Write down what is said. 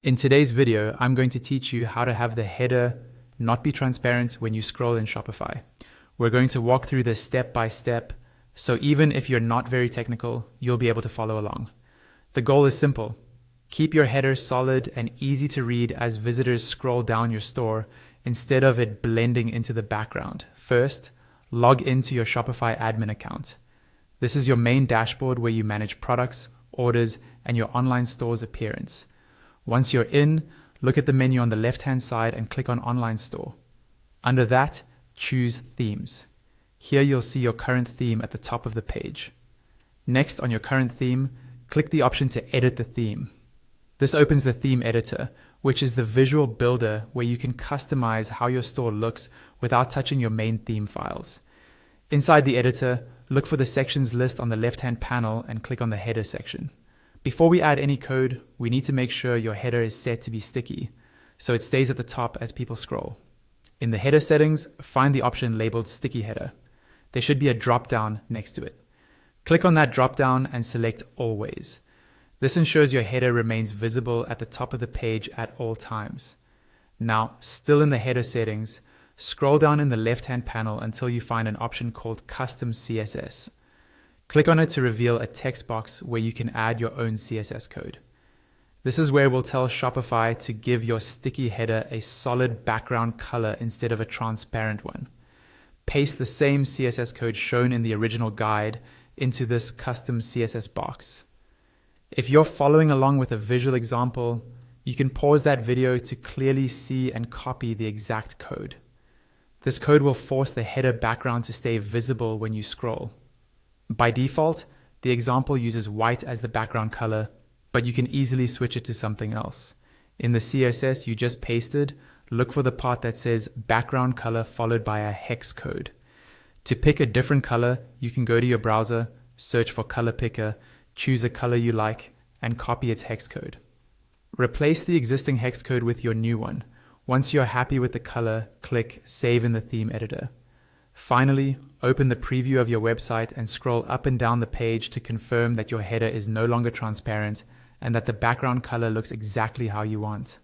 In today's video, I'm going to teach you how to have the header not be transparent when you scroll in Shopify. We're going to walk through this step by step, so even if you're not very technical, you'll be able to follow along. The goal is simple. Keep your header solid and easy to read as visitors scroll down your store instead of it blending into the background. First, log into your Shopify admin account. This is your main dashboard where you manage products, orders, and your online store's appearance. Once you're in, look at the menu on the left-hand side and click on Online Store. Under that, choose Themes. Here you'll see your current theme at the top of the page. Next, on your current theme, click the option to edit the theme. This opens the theme editor, which is the visual builder where you can customize how your store looks without touching your main theme files. Inside the editor, look for the sections list on the left-hand panel and click on the header section. Before we add any code, we need to make sure your header is set to be sticky, so it stays at the top as people scroll. In the header settings, find the option labeled Sticky Header. There should be a drop-down next to it. Click on that drop-down and select Always. This ensures your header remains visible at the top of the page at all times. Now, still in the header settings, scroll down in the left-hand panel until you find an option called Custom CSS. Click on it to reveal a text box where you can add your own CSS code. This is where we'll tell Shopify to give your sticky header a solid background color instead of a transparent one. Paste the same CSS code shown in the original guide into this custom CSS box. If you're following along with a visual example, you can pause that video to clearly see and copy the exact code. This code will force the header background to stay visible when you scroll. By default, the example uses white as the background color, but you can easily switch it to something else. In the CSS you just pasted, look for the part that says background color followed by a hex code. To pick a different color, you can go to your browser, search for color picker, choose a color you like, and copy its hex code. Replace the existing hex code with your new one. Once you're happy with the color, click Save in the Theme Editor. Finally, open the preview of your website and scroll up and down the page to confirm that your header is no longer transparent and that the background color looks exactly how you want.